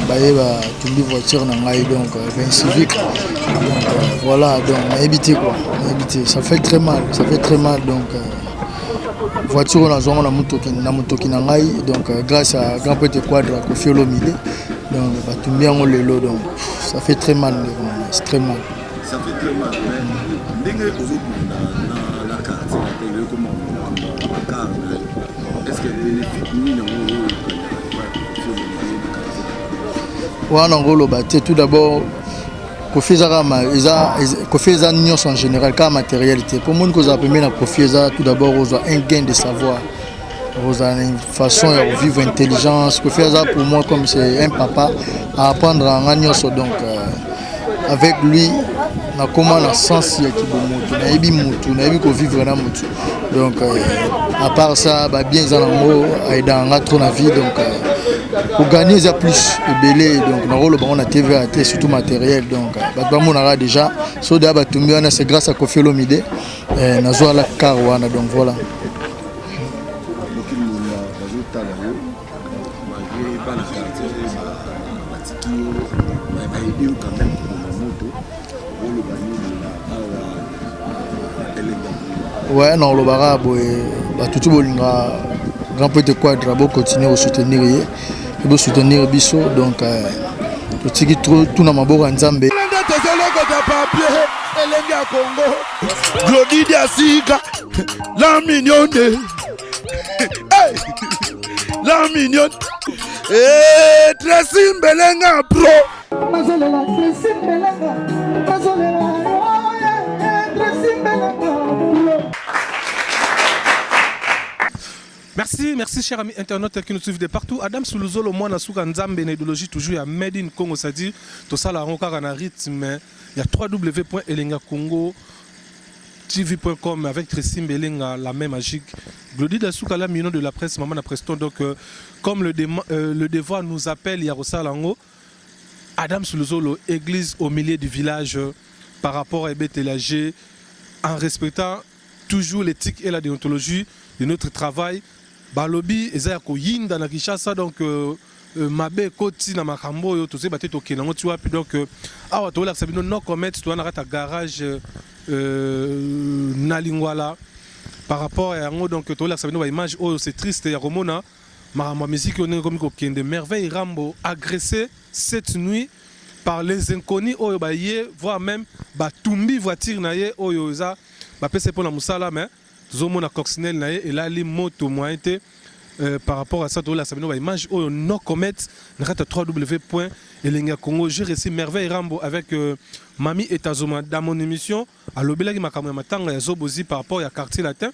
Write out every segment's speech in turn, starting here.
baye ba tumbi voiture na ngai donc ben civique donc voilà donc éviter quoi éviter ça fait très mal donc voiture on a zongo na mutoki na ngai donc grâce à grand prêtre Quadra Koffi Olomide donc ba tumbi yango lelo donc ça fait très mal c'est très mal ça fait très mal ndenge ozokunda na la carte na comment est-ce que bénéfice ni na wana ngolo baté tout d'abord Koffi eza nyonso en général ka matérialité pour monde que za premier na Koffi eza tout d'abord un gain de savoir une façon de vivre intelligence Koffi eza pour moi comme c'est un papa à apprendre en nyonso donc avec lui na comment na sens ya kibomoto na yebi mutu na yebi ko vivre na mutu donc à part ça ba bien za nango aida nga trop na vie donc pour gagner ça plus belé donc na rôle on a TVA surtout matériel donc ba monara déjà so da ba tumbi wana c'est grâce à Koffi Olomide na zo la karwana donc voilà ouais non le barabo et tout bolinga grand prêtre Quadra bo continuer à soutenir et soutenir biso donc tout na maboko nzambe Glody Diasika la mignonne la mignonne et Tracy Mbelenga pro mazolela Tracy Mbelenga mazolela Tracy Mbelenga. Merci chers amis internautes qui nous suivent de partout. Adam Suluzolo, moi, Nasuka Nzambe, une idéologie toujours à Made in Congo, c'est-à-dire tout ça, la rencontre en rythme. Il y a www.elengacongo tv.com avec Tracy Mbelenga, la même magique. Glody Dasuka, la million de la presse, maman la Preston. Donc, comme le devoir nous appelle, il y a Rosalango, Adam Suluzolo, église au milieu du village par rapport à Ebételagé, en respectant toujours l'éthique et la déontologie de notre travail. Balobi eza ko yinda na Kinshasa donc mabe koti na makambo yo to se baté to kenango tu vois puis donc awa to la sabino no commet to na rata garage na lingwala par rapport à ngo donc to la sabino ba image oh c'est triste ya romona ma musique on est comme ko kende merveille Rambo agressé cette nuit par les inconnus oh ba yé voire même ba tumbi voiture na ye oh yo za ba pese pour la musala mais Zomona Coccinelle nae et là les motos moyenté par rapport à ça tout la sabino image au no comet n'arrête www.elengacongo j'ai reçu merveille Rambo avec Mami et Tazoma dans mon émission à l'obélagi makamya matanga ya zobozi par rapport à quartier latin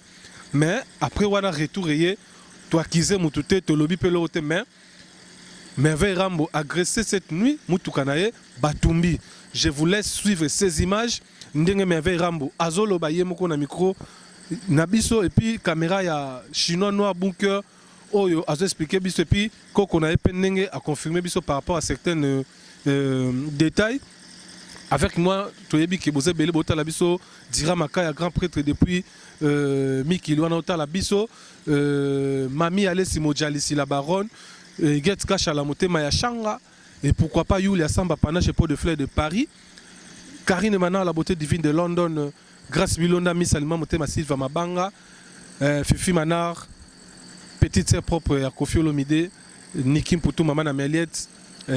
mais après on a retourné toi kizé mutute to lobby pelo te mais merveille Rambo agressé cette nuit mutukanaye batumbi je vous laisse suivre ces images ndenge merveille Rambo azolo baye moko na micro Nabiso et puis caméra ya chinois noir bunker oyo a expliqué biso et puis koko na ependenge a confirmé biso par rapport à certains détails avec moi toyebi ke boze belé bota la biso dira makaya grand prêtre depuis Miki Luana ota la biso Mami Alessi Mojalisi la baronne get kasha la motema ya Shanga et pourquoi pas Yulia Samba panache pot de fleurs de Paris Karine Mana la beauté divine de London Grâce Milona, Miss Alima Motema Silva Mabanga, Fifi Manar, petite sœur propre à Koffi Olomide, Nikim Poutou, Maman Ameliette,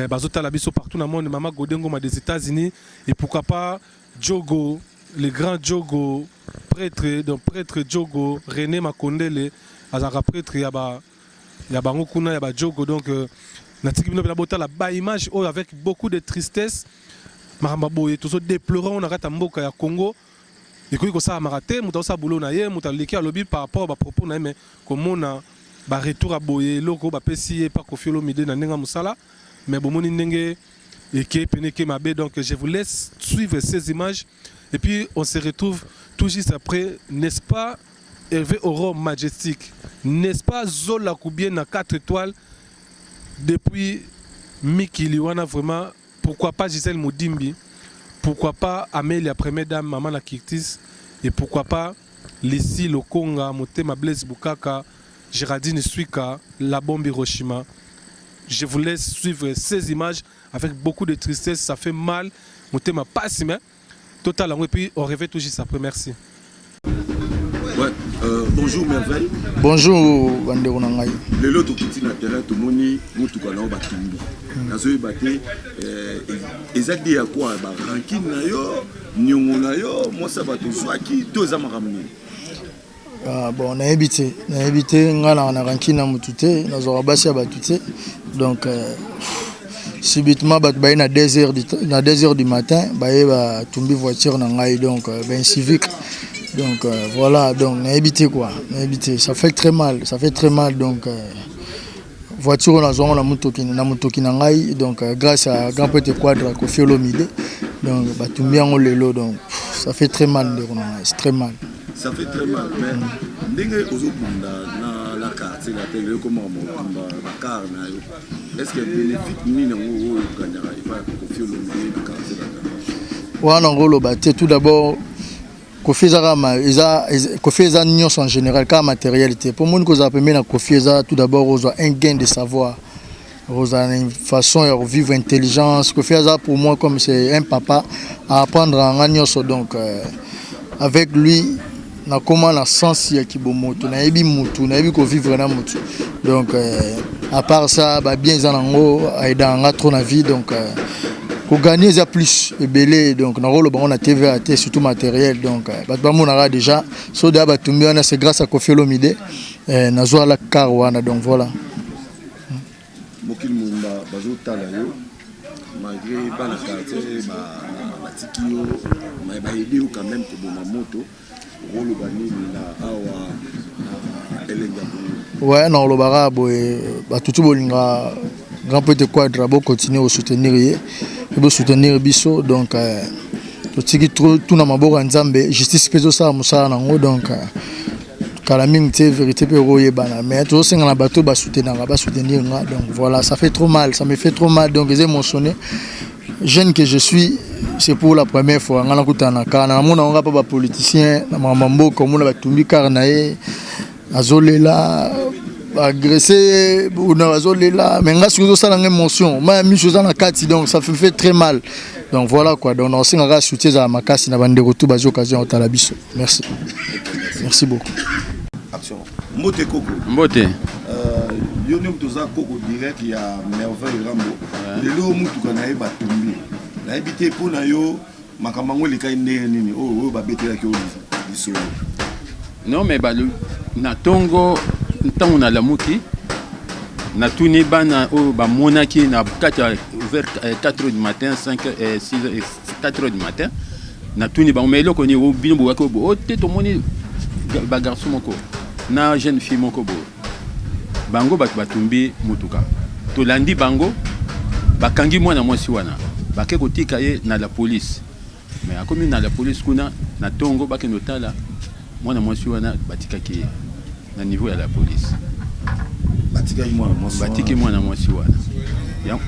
Bazota Labiso partout dans le monde, Maman Godengo des États-Unis, et pourquoi pas Djogo, le grand Djogo, prêtre, donc prêtre Djogo, René Makondele, Azara prêtre, Yaba Ngokuna, Yaba Djogo, donc Natikibino Bota la bas image avec beaucoup de tristesse, Marambaboye, tout ça déplorant, on arrête à Mboka ya Congo. Et que ça a maraté, muta sa boulot na ye, muta leki à lobby par rapport à propos na mais comme on a retour à boyer, loko ba pesi pas Koffi Olomide na nenga musala, mais bon moni ndenge et qui peneke mabe donc je vous laisse suivre ces images et puis on se retrouve tout juste après, n'est-ce pas Hervé Aurore Majestic, n'est-ce pas Zola Koubien na 4 étoiles depuis Miki Liwana vraiment, pourquoi pas Gisèle Moudimbi. Pourquoi pas Amélia, première dame, Maman la Kirtis, et pourquoi pas Lissi Lokonga, Motema Blaise Bukaka, Géraldine Suika, La Bombe Hiroshima. je voulais suivre ces images avec beaucoup de tristesse. Ça fait mal. Mon thème pas si mal. Total, et puis on rêvait tout juste après. Merci. Ouais, bonjour Merveille. Bonjour Bandero Nangai. Le lot tout na terrain tout moni mutuka na batumbi. Nazo yebate ezaki ya quoi ba ranking na yo, nyongo na yo, moi ça bato swaki to za makamni. Ah bon, na habité ngana na ranking na mutute, na zo rabasi ya batute. Donc subitement bat ba na 2h du matin, ba tumbi voiture na ngai donc ben civique. Donc voilà, donc on a évité quoi, on a évité. Ça fait très mal donc voiture on a zone na mutoki na ngai donc grâce à grand petit quadre Koffi Olomide donc batumbi en lelo donc ça fait très mal de c'est très mal. Ça fait très mal mais ndenge ozobunda na la carte la télé comment mo ba car na yo. Est-ce que bénéfique ni na ngo gagner il va Koffi Olomide de carte la. Wana ngolo ba tout d'abord Koffi eza nyonso en général comme matérialité. Pour moi, nous avons Koffi tout d'abord un gain de savoir, une façon de vivre intelligence. Koffi pour moi comme c'est un papa à apprendre en nyonso donc avec lui na comment la sens ya kibomoto na ebi mutu na ebi ko vivre na mutu donc à part ça ba bien zanango aida nga trop na vie donc pour gagner ça plus et belé donc na rôle on a TV surtout matériel donc ba monara déjà so da ba tumbi on c'est grâce à Koffi Olomide na zo la karwana donc voilà mokil mumba bazo tala yo malgré ba la quartier ba tikio mais ba aider quand même pour ma moto rôle gagner na awa elenga ouais non le barabo ba tutu bolinga grand petit quadre bo continuer au soutenir pour soutenir biso donc totiki tout na maboko nzambe justice peso ça musala nango donc kala mingi vérité pe royebana mais to senga na bato ba soutenir nga donc voilà ça fait trop mal ça me fait trop mal donc j'ai émotionné jeune que je suis c'est pour la première fois ngana kutana kana mona nga pa ba politicien na mambo comme na batumbi karnae azolela agressé ou là mais nga sur ça l'émotion ma mis chose na kati donc ça fait très mal donc voilà quoi donc on s'engage soutien à makasi na bande retour bas occasion au biso merci beaucoup action mbote koko mbote yo nem toza koko direct ya Merveille Rambo lelo mutu kana e batumbi na ebité pour na yo makamango leka ndenge nini o ba betela ki o biso non mais balu na tongo ntango na lamuki na tuni bana o ba monaki na 4 vers 4h du matin 5h 6h 4h du matin na tuni ba mais loko ni o bino bo ko o te to moni ba garçon moko na jeune fille moko bo bango batumbi mutuka to landi bango bakangi mwana mwasi wana bake kotika ye na la police mais akomi na la police kuna na tongo bakeno tala mwana mwasi wana batikaki na niveau ya la police batiki mwana mwasi wana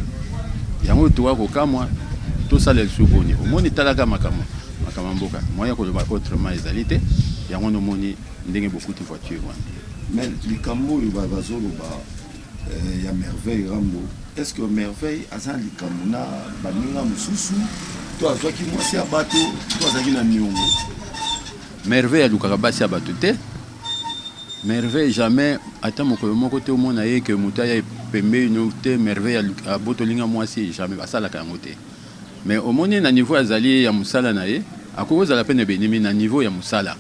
yango tuwa kokamwa tosala lisukoni omoni talaka makambo mboka moya koloba autrement ezali te yango nomoni ndenge bokuti voiture wana mais likambo oyo bazoloba ya Merveille Rambo est-ce que Merveille aza likambo na baninga mosusu to azwaki mwasi ya bato to azalaki na niongo Merveille alukaka basi ya bato te Merveille jamais ata mokolo moko te omona ye ke moto aya pembeni te Merveille abotolinga mwasi jamais basalaka yango te mais omoni na niveau azali ya mosala na ye akozala pene benimi na niveau ya mosala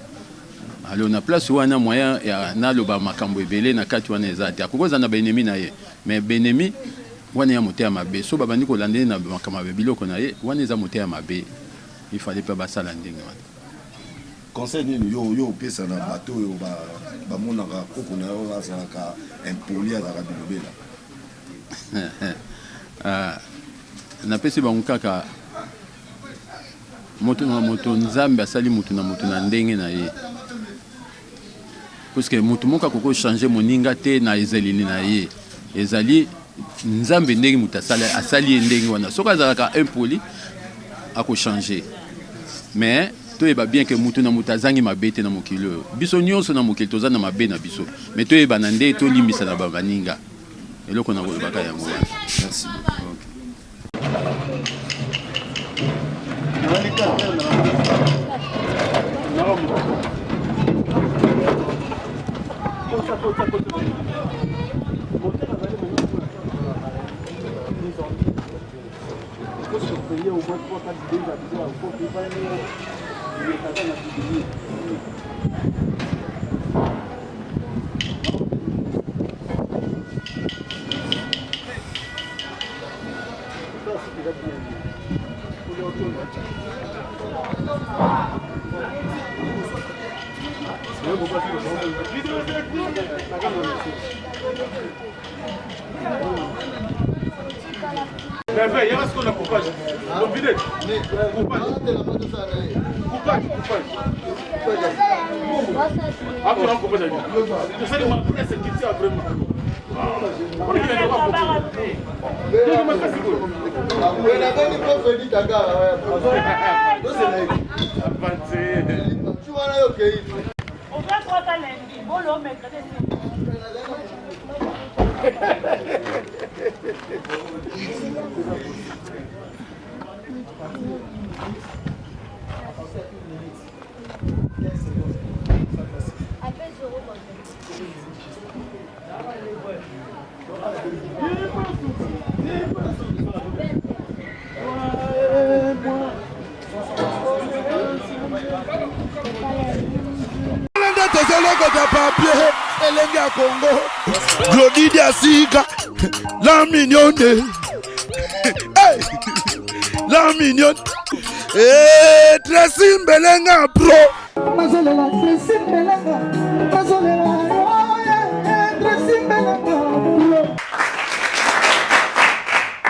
alors na place wana moyen ya naloba makambo ebele na kati wana eza te akozala na benemi na ye mais benemi wana ya moto ya mabe so babandi kolandeli na makambo ya biloko na ye wana eza moto ya mabe il fallait pas basala ndenge wana conseil nini yo pesa na bato yo ba monaka koko na yo azalaka impoli azalaka bilobela napesi bango kaka moto nzambe asali moto na ndenge na ye parce que moto moko akoko changer moninga te na ezaleli na ye ezali nzambe ndenge moto asali ye ndenge wana soki azalaka impoli ako changer mais toyeba bien que mutu na mutu azangi mabe te na mokili oyo biso nyonso na mokili toza na mabe na biso mais toyeba na nde tolimbisa na baninga eloko na kolobaka yango wana. Merci. Merveille, il y a ce qu'on a coupage. Donc, vide. Coupage. Après, on coupage. Je sais que ma première sécurité a vraiment. On va trois fois lundi. Bon, l'homme est très papier, elenge ya Congo, Glodidi Asika, la mignonne, hey, la mignonne, Tracy Mbelenga pro. Mazolela, Tracy Mbelenga.